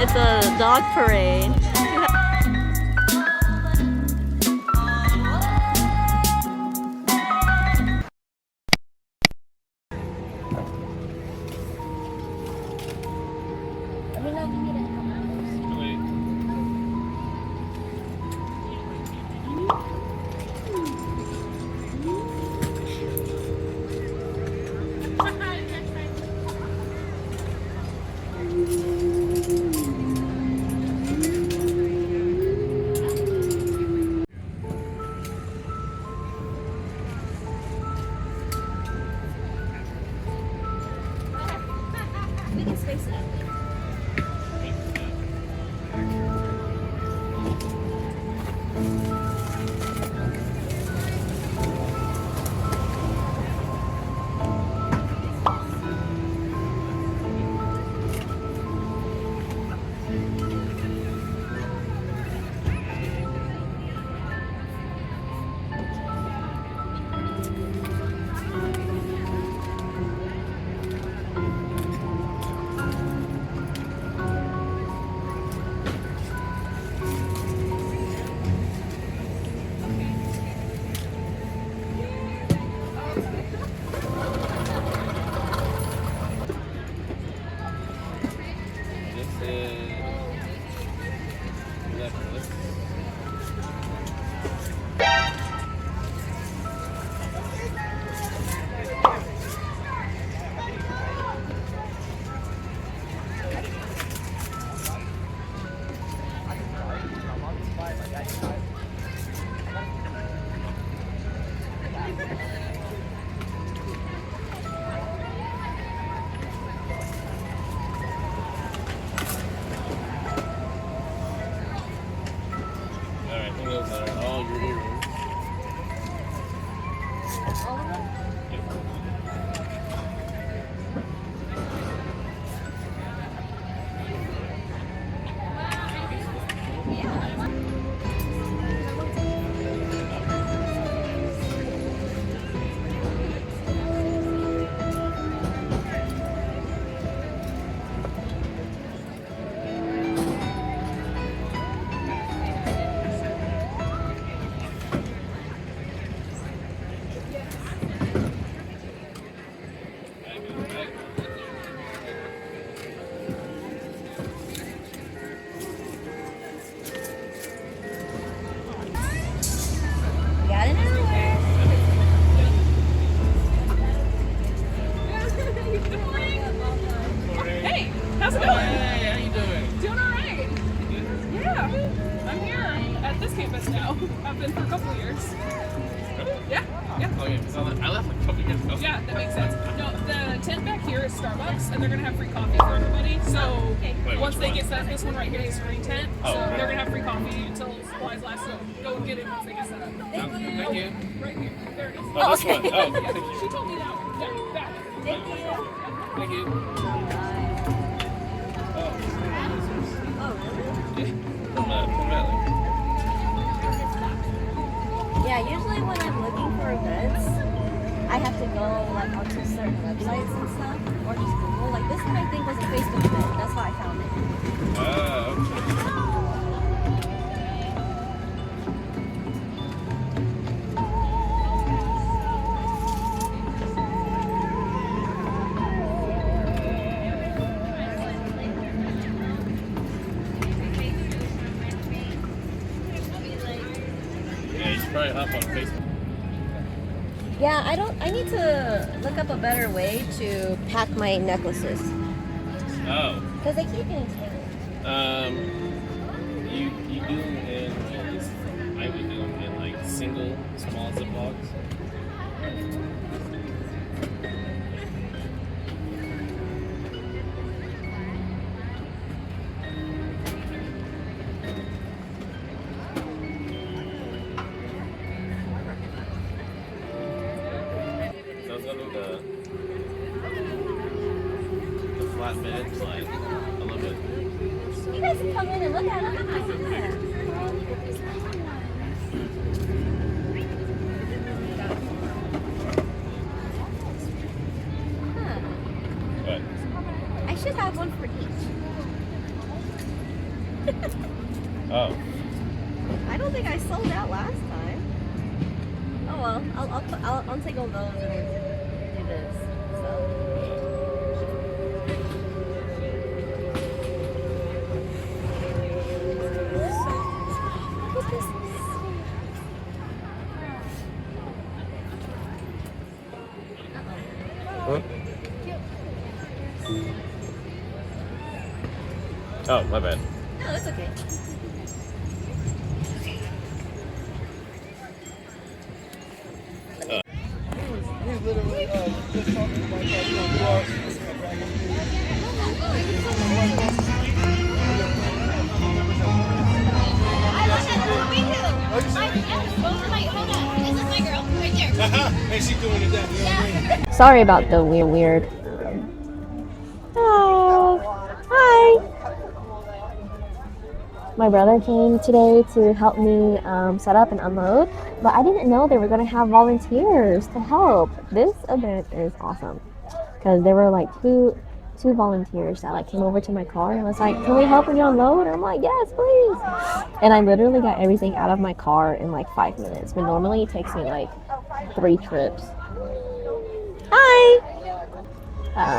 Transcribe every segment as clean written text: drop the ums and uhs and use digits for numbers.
It's a dog parade. We can space it. Those are all your earrings. All of them? Got an hour. Hey, how's it going? Hey, how you doing? Doing all right. Yeah, I'm here at this campus now. I've been for a couple of years. Really? Yeah, yeah. Oh yeah, so I left like a couple years ago. Yeah, that makes sense. No, the tent back here is Starbucks, and they're gonna have free coffee for everybody. So Wait, once which they one? get set, this one right here is green tent. Oh, So okay. they're gonna have free coffee until supplies last. So go get it once they get set up. Thank you. Right here. There it is. Oh, this okay. one. Oh, Yeah, thank you. she told me that one. Yeah, back. Thank you. Thank you. Oh, Oh, really? from Valley. Yeah, usually when I'm looking for events, I have to go like onto certain websites and stuff, or just Google. Like this one, I think was a Facebook event. That's how I found it. Oh, okay. Yeah, you should probably hop on Facebook. Yeah, I need to look up a better way to pack my necklaces Oh. because they keep getting tangled. You do them in at least I would do them in like single small ziplocs. So it's gonna do the flatbeds like a little bit. You guys can come in and look at them. Huh. But I should have one for each. Oh. I don't think I sold out last time. Oh well, I'll take all those and do this. So. Look at this. Huh? Oh, my bad. No, it's okay. He's literally just talking about how you know, you are. Hey, she doing it that, you know what I mean? Sorry about the weird. Oh, hi. My brother came today to help me set up and unload, but I didn't know they were going to have volunteers to help. This event is awesome because there were like two volunteers that like came over to my car and was like, "Can we help when you unload?" And I'm like, "Yes, please." And I literally got everything out of my car in like 5 minutes, but normally it takes me like 3 trips. Hi.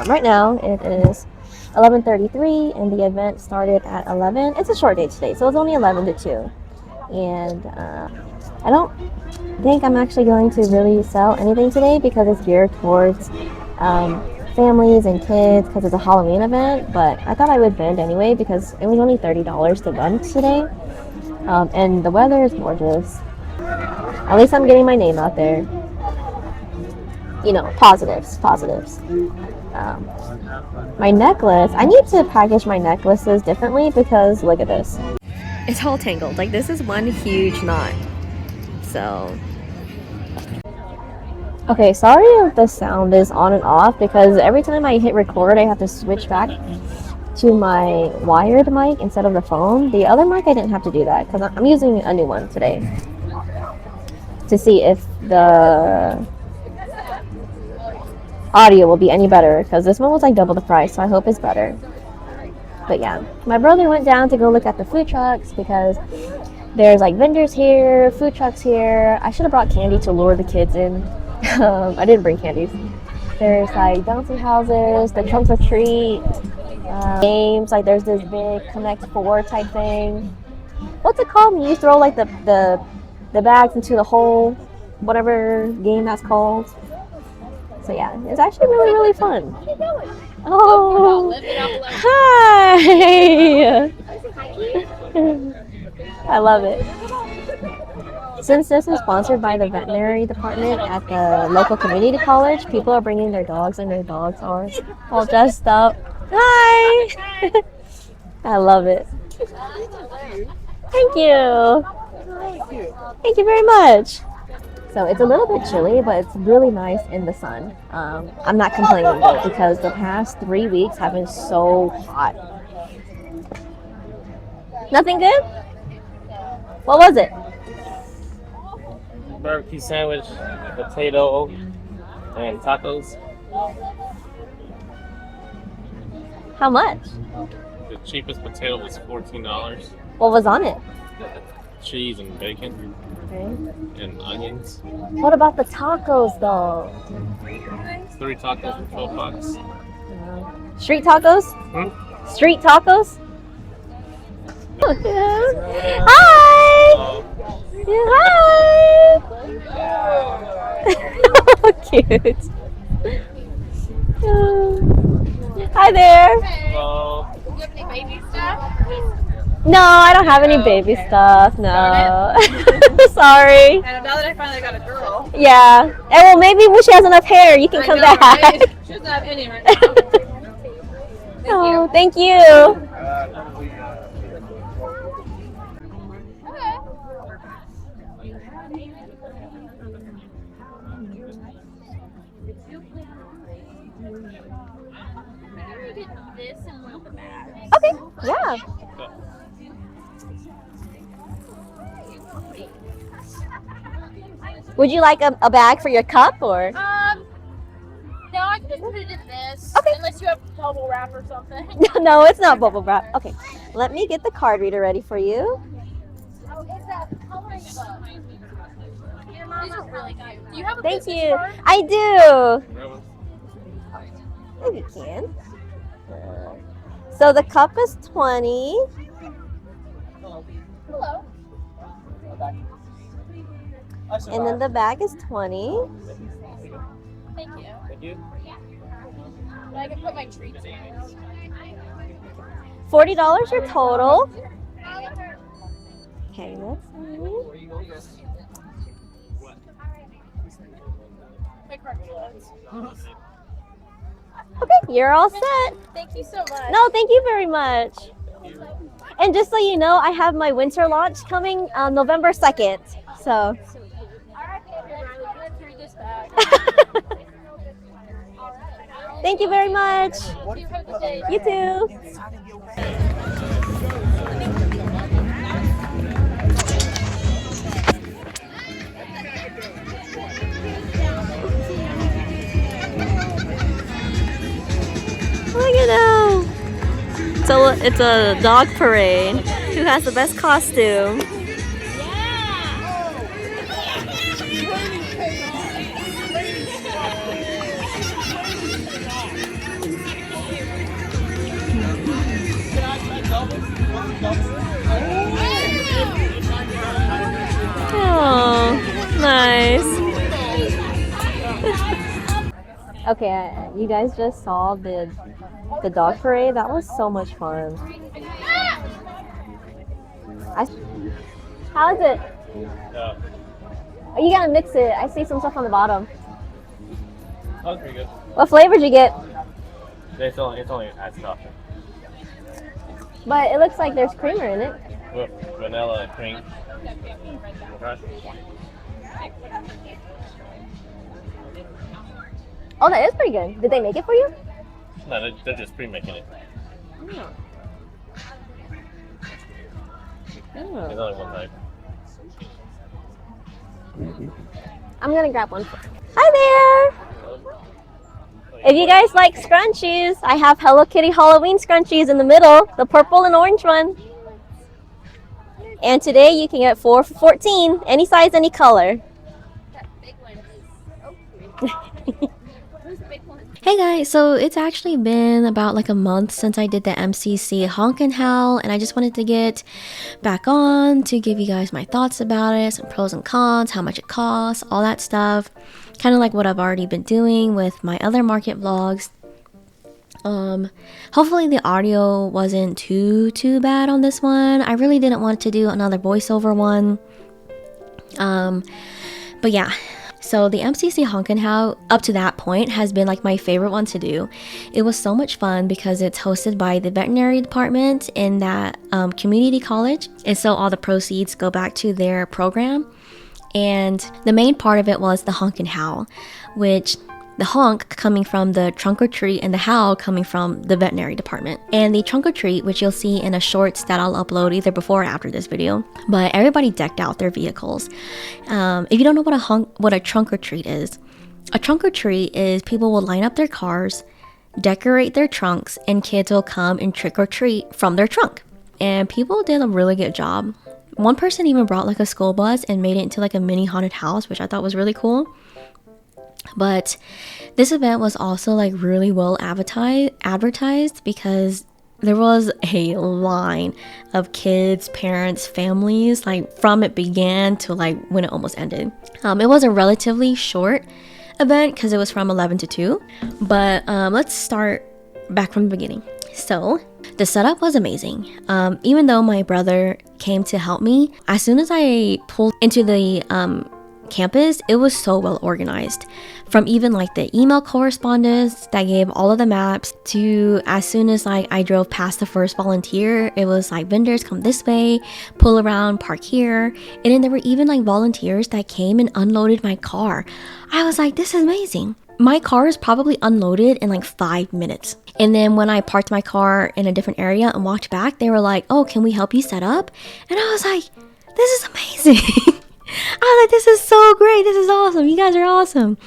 Right now it is 11:33 and the event started at 11. It's a short day today, so it's only 11 to 2. And I don't think I'm actually going to really sell anything today because it's geared towards families and kids because it's a Halloween event. But I thought I would vend anyway because it was only $30 to vend today. And the weather is gorgeous. At least I'm getting my name out there. You know, positives. My necklace, I need to package my necklaces differently because look at this. It's all tangled. Like this is one huge knot. So. Okay, sorry if the sound is on and off because every time I hit record, I have to switch back to my wired mic instead of the phone. The other mic, I didn't have to do that because I'm using a new one today to see if the audio will be any better because this one was like double the price, so I hope it's better. But yeah, my brother went down to go look at the food trucks because there's like vendors here, food trucks here. I should have brought candy to lure the kids in. I didn't bring candies. There's like bouncy houses, the trunk or treat, games. Like there's this big Connect 4 type thing. What's it called when you throw like the bags into the hole? Whatever game that's called. So yeah, it's actually really fun. Oh, hi! I love it. Since this is sponsored by the veterinary department at the local community college, people are bringing their dogs and their dogs are all dressed up. Hi! I love it. Thank you. Thank you very much. So it's a little bit chilly, but it's really nice in the sun. I'm not complaining though because the past 3 weeks have been so hot. Nothing good? What was it? Barbecue sandwich, potato, and tacos. How much? The cheapest potato was $14. What was on it? Cheese and bacon. Okay. And onions. What about the tacos though? 3 tacos for 12 bucks. Street tacos? Hmm? Street tacos? Hi! Yeah, hi! Cute. Hi there. Hello. Do you have any baby stuff? No, I don't have any baby stuff. No. Sorry. And now that I finally got a girl. Yeah. And well, maybe when she has enough hair, you can come back. Right? She doesn't have any right now. Thank you. Okay, yeah. Would you like a bag for your cup or? No, I can just put it in this. Yes. Okay. Unless you have bubble wrap or something. No, it's not bubble wrap. Okay, let me get the card reader ready for you. Oh, is that coloring book? Your mom is really cute. Do you have a Thank business you. card? I do. Grab one. If you can. So the cup is 20. Hello. And then the bag is 20. Thank you. Thank you. I can put my treats in. $40 your total. Okay, let's see. My card reloads. Okay, you're all set. Thank you so much. No, thank you very much. And just so you know, I have my winter launch coming November 2nd. So. Alright, Riley, good through this bag. Thank you very much. You have a good day. You too. Look at them. So it's a dog parade. Who has the best costume? Oh, nice. Okay, you guys just saw the dog parade. That was so much fun. How is it? Yeah. Oh, you gotta mix it. I see some stuff on the bottom. That was pretty good. What flavor did you get? It's only ice coffee. But it looks like there's creamer in it. With vanilla and cream. Okay. Oh, that is pretty good. Did they make it for you? No, they're just pre-making it. There's only one type. I'm gonna grab one. Hi there! If you guys like scrunchies, I have Hello Kitty Halloween scrunchies in the middle, the purple and orange one. And today you can get 4 for $14, any size, any color. That big one is. Oh, who's the big one? Hey guys, so it's actually been about like a month since I did the MCC Honk and Howl, and I just wanted to get back on to give you guys my thoughts about it, some pros and cons, how much it costs, all that stuff. Kind of like what I've already been doing with my other market vlogs. Hopefully the audio wasn't too bad on this one. I really didn't want to do another voiceover one. But yeah. So the MCC Honk and Howl up to that point has been like my favorite one to do. It was so much fun because it's hosted by the veterinary department in that community college, and so all the proceeds go back to their program. And the main part of it was the honk and howl, which the honk coming from the trunk or treat and the howl coming from the veterinary department. And the trunk or treat, which you'll see in a shorts that I'll upload either before or after this video, but everybody decked out their vehicles. If you don't know what a trunk or treat is, a trunk or treat is people will line up their cars, decorate their trunks, and kids will come and trick or treat from their trunk. And people did a really good job. One person even brought like a school bus and made it into like a mini haunted house, which I thought was really cool. But this event was also like really well advertised because there was a line of kids, parents, families, like from it began to like when it almost ended. It was a relatively short event because it was from 11 to 2. But let's start back from the beginning. So the setup was amazing. Even though my brother came to help me, as soon as I pulled into the campus, it was so well organized. From even like the email correspondence that gave all of the maps to as soon as like I drove past the first volunteer, it was like vendors come this way, pull around, park here. And then there were even like volunteers that came and unloaded my car. I was like, this is amazing. My car is probably unloaded in like 5 minutes. And then when I parked my car in a different area and walked back, they were like, oh, can we help you set up? And I was like, this is amazing. I was like, this is so great. This is awesome. You guys are awesome.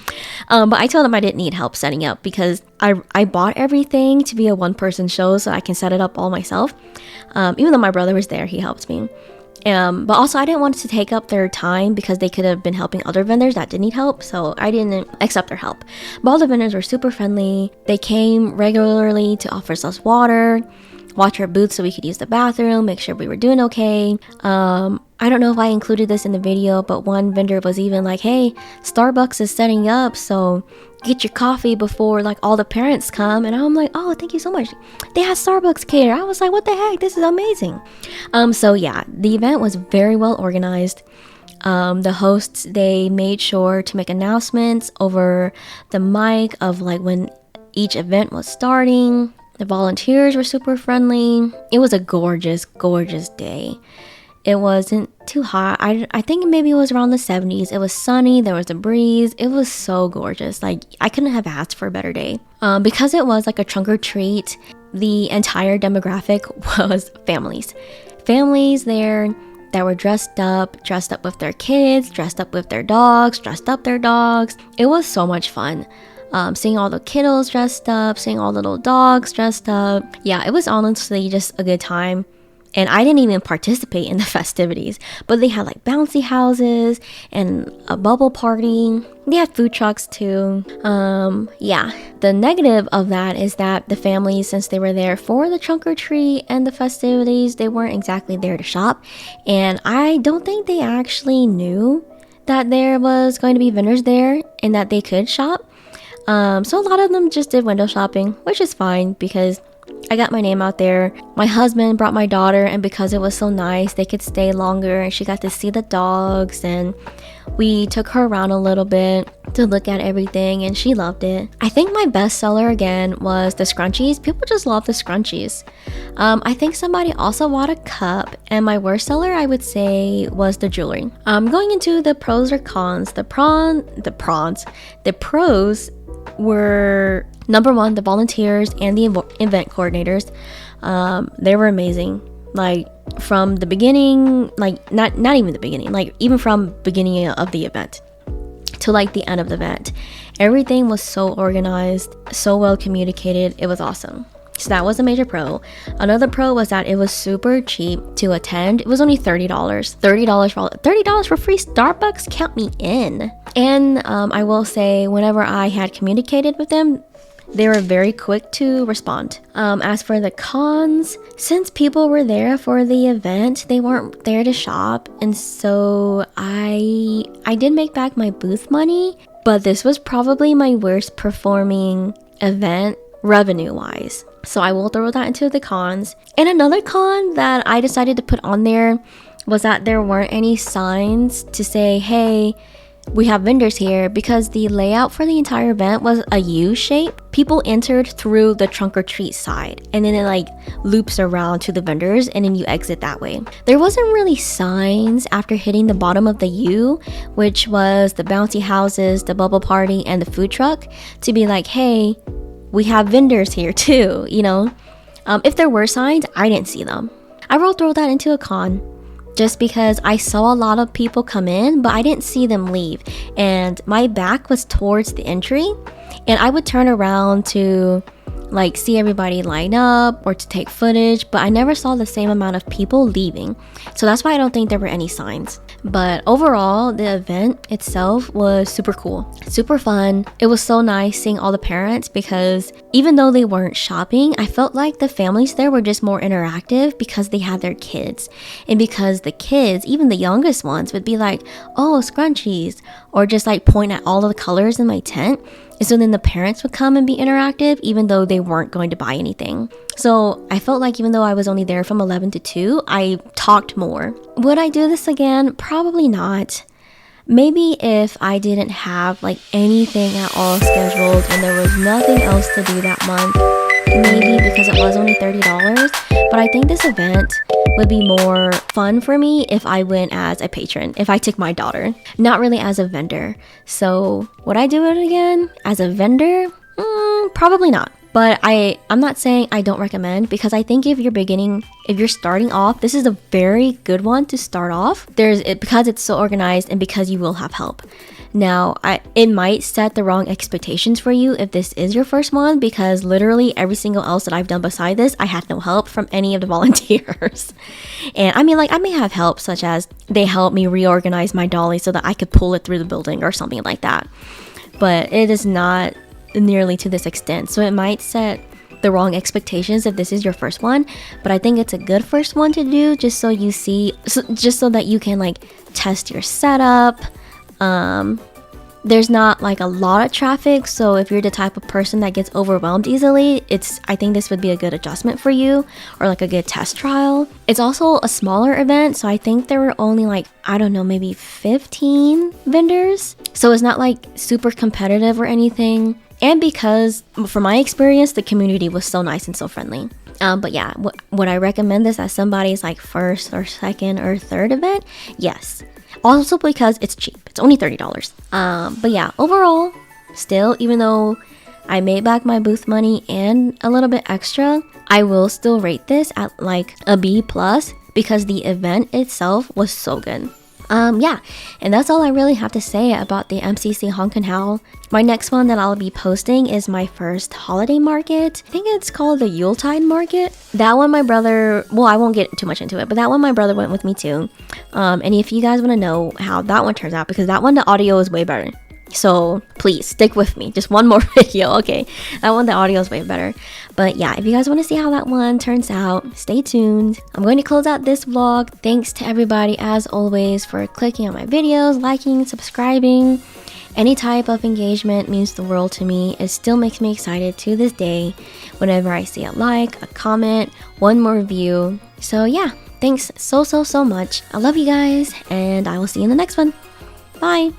But I told them I didn't need help setting up because I bought everything to be a one-person show so I can set it up all myself. Even though my brother was there, he helped me. But also I didn't want to take up their time because they could have been helping other vendors that did need help, so I didn't accept their help. But all the vendors were super friendly. They came regularly to offer us water, watch our booths so we could use the bathroom, make sure we were doing okay. I don't know if I included this in the video, but one vendor was even like, hey, Starbucks is setting up, so get your coffee before like all the parents come. And I'm like, oh, thank you so much. They had Starbucks cater. I was like, what the heck, this is amazing. So yeah, the event was very well organized. The hosts, they made sure to make announcements over the mic of like when each event was starting. The volunteers were super friendly. It was a gorgeous, gorgeous day. It wasn't too hot. I think maybe it was around the 70s. It was sunny. There was a breeze. It was so gorgeous. Like, I couldn't have asked for a better day. Because it was like a trunk or treat, the entire demographic was families. Families there that were dressed up with their kids, dressed up with their dogs, dressed up their dogs. It was so much fun. Seeing all the kiddos dressed up, seeing all the little dogs dressed up. Yeah, it was honestly just a good time. And I didn't even participate in the festivities, but they had like bouncy houses and a bubble party. They had food trucks too. Yeah, the negative of that is that the families, since they were there for the trunk or treat and the festivities, they weren't exactly there to shop. And I don't think they actually knew that there was going to be vendors there and that they could shop. So a lot of them just did window shopping, which is fine because I got my name out there. My husband brought my daughter, and because it was so nice, they could stay longer and she got to see the dogs, and we took her around a little bit to look at everything and she loved it. I think my best seller again was the scrunchies. People just love the scrunchies. I think somebody also bought a cup, and my worst seller I would say was the jewelry. Going into the pros or cons, the pros were number one, the volunteers and the event coordinators. They were amazing. Like from the beginning, like not even the beginning, like even from beginning of the event to like the end of the event, everything was so organized, so well communicated. It was awesome. So that was a major pro. Another pro was that it was super cheap to attend. It was only $30. $30 for free Starbucks, count me in. And I will say, whenever I had communicated with them, they were very quick to respond. As for the cons, since people were there for the event, they weren't there to shop, and so I did make back my booth money, but this was probably my worst performing event revenue wise. So I will throw that into the cons. And another con that I decided to put on there was that there weren't any signs to say, hey, we have vendors here, because the layout for the entire event was a U shape. People entered through the trunk or treat side, and then it like loops around to the vendors, and then you exit that way. There wasn't really signs after hitting the bottom of the U, which was the bouncy houses, the bubble party, and the food truck, to be like, hey, we have vendors here too, you know? If there were signs, I didn't see them. I will throw that into a con, just because I saw a lot of people come in, but I didn't see them leave. And my back was towards the entry, and I would turn around to like see everybody line up or to take footage, but I never saw the same amount of people leaving. So that's why I don't think there were any signs. But overall, the event itself was super cool, super fun. It was so nice seeing all the parents, because even though they weren't shopping, I felt like the families there were just more interactive because they had their kids. And because the kids, even the youngest ones, would be like, oh, scrunchies, or just like point at all of the colors in my tent. And so then the parents would come and be interactive, even though they weren't going to buy anything. So I felt like even though I was only there from 11 to 2, I talked more. Would I do this again? Probably not. Maybe if I didn't have like anything at all scheduled and there was nothing else to do that month, maybe, because it was only $30. But I think this event would be more fun for me if I went as a patron, if I took my daughter, not really as a vendor. So would I do it again as a vendor? Probably not. But I'm not saying I don't recommend, because I think if you're starting off, this is a very good one to start off. Because it's so organized and because you will have help. Now, it might set the wrong expectations for you if this is your first one, because literally every single else that I've done beside this, I had no help from any of the volunteers. And I mean, like, I may have help, such as they helped me reorganize my dolly so that I could pull it through the building or something like that. But it is not nearly to this extent. So it might set the wrong expectations if this is your first one, but I think it's a good first one to do, just so you see, just so that you can like test your setup. There's not like a lot of traffic, so if you're the type of person that gets overwhelmed easily, I think this would be a good adjustment for you, or like a good test trial. It's also a smaller event, so I think there were only like, I don't know, maybe 15 vendors, so it's not like super competitive or anything. And because, from my experience, the community was so nice and so friendly. But yeah, would I recommend this as somebody's like first or second or third event? Yes. Also because it's cheap. It's only $30. But yeah, overall, still, even though I made back my booth money and a little bit extra, I will still rate this at like a B+, because the event itself was so good. Yeah, and that's all I really have to say about the MCC Honk and Howl. My next one that I'll be posting is my first holiday market. I think it's called the Yuletide Market. That one my brother, well, I won't get too much into it, but that one my brother went with me too. And if you guys want to know how that one turns out, because that one the audio is way better. So please stick with me. Just one more video, okay? That one, the audio is way better. But yeah, if you guys want to see how that one turns out, stay tuned. I'm going to close out this vlog. Thanks to everybody, as always, for clicking on my videos, liking, subscribing. Any type of engagement means the world to me. It still makes me excited to this day whenever I see a like, a comment, one more view. So yeah, thanks so much. I love you guys, and I will see you in the next one. Bye!